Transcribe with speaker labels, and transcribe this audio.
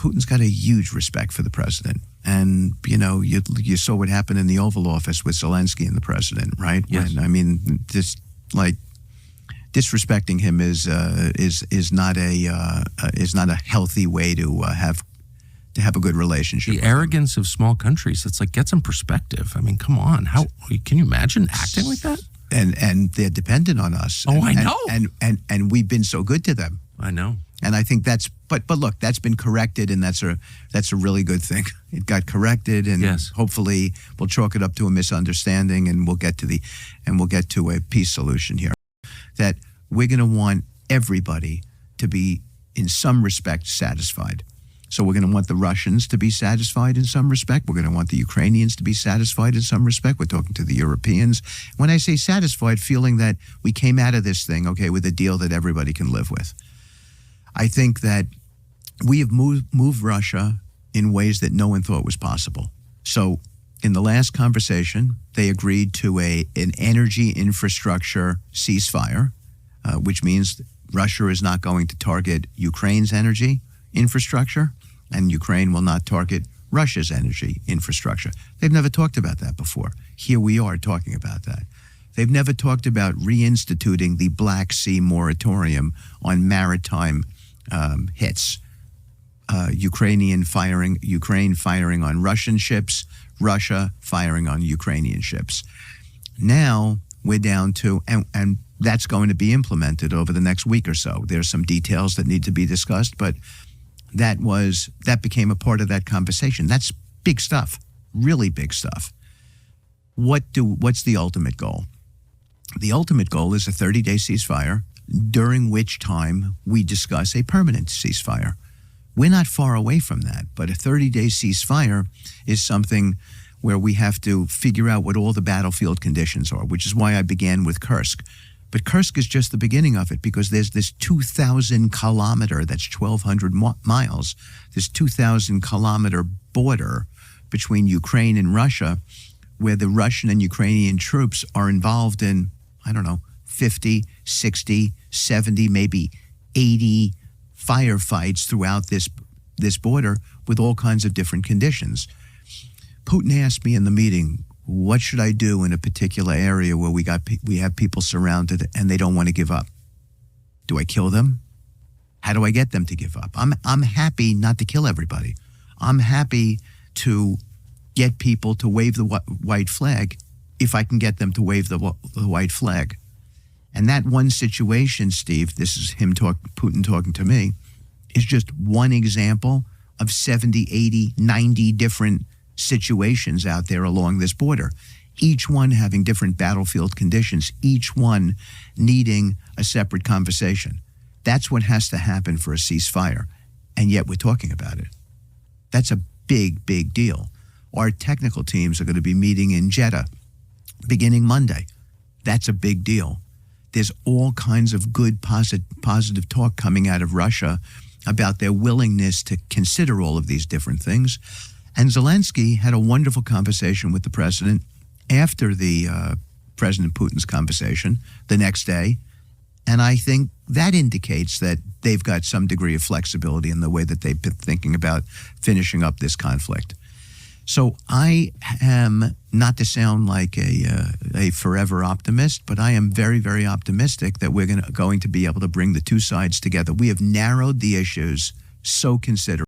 Speaker 1: Putin's got a huge respect for the president. And, you saw what happened in the Oval Office with Zelensky and the president, right?
Speaker 2: Yes.
Speaker 1: I mean, disrespecting him is not a healthy way to have a good relationship.
Speaker 2: The arrogance of small countries, it's like, get some perspective. I mean, come on. How can you imagine acting like that?
Speaker 1: And they're dependent on us.
Speaker 2: I know.
Speaker 1: And we've been so good to them.
Speaker 2: I know.
Speaker 1: And I think but look, that's been corrected, and that's a really good thing. It got corrected, and hopefully we'll chalk it up to a misunderstanding, and we'll get to a peace solution here. That we're going to want everybody to be, in some respect, satisfied. So we're going to want the Russians to be satisfied in some respect. We're going to want the Ukrainians to be satisfied in some respect. We're talking to the Europeans. When I say satisfied, feeling that we came out of this thing, with a deal that everybody can live with. I think that we have moved Russia in ways that no one thought was possible. So in the last conversation, they agreed to an energy infrastructure ceasefire, which means Russia is not going to target Ukraine's energy infrastructure, and Ukraine will not target Russia's energy infrastructure. They've never talked about that before. Here we are talking about that. They've never talked about reinstituting the Black Sea moratorium on maritime hits. Ukraine firing on Russian ships, Russia firing on Ukrainian ships. Now we're down to, and that's going to be implemented over the next week or so. There's some details that need to be discussed, but that became a part of that conversation. That's big stuff, really big stuff. What's the ultimate goal? The ultimate goal is a 30-day ceasefire, during which time we discuss a permanent ceasefire. We're not far away from that, but a 30-day ceasefire is something where we have to figure out what all the battlefield conditions are, which is why I began with Kursk. But Kursk is just the beginning of it, because there's this 2,000-kilometer, that's 1,200 miles, this 2,000-kilometer border between Ukraine and Russia, where the Russian and Ukrainian troops are involved in, 50, 60, 70, maybe 80 firefights throughout this border with all kinds of different conditions. Putin asked me in the meeting, what should I do in a particular area where we have people surrounded and they don't want to give up? Do I kill them? How do I get them to give up? I'm happy not to kill everybody. I'm happy to get people to wave the white flag if I can get them to wave the white flag. And that one situation, Steve, this is Putin talking to me, is just one example of 70, 80, 90 different situations out there along this border, each one having different battlefield conditions, each one needing a separate conversation. That's what has to happen for a ceasefire, and yet we're talking about it. That's a big, big deal. Our technical teams are going to be meeting in Jeddah beginning Monday. That's a big deal. There's all kinds of good, positive talk coming out of Russia about their willingness to consider all of these different things. And Zelensky had a wonderful conversation with the president after the President Putin's conversation the next day. And I think that indicates that they've got some degree of flexibility in the way that they've been thinking about finishing up this conflict. So I am, not to sound like a forever optimist, but I am very, very optimistic that we're going to be able to bring the two sides together. We have narrowed the issues so considerably.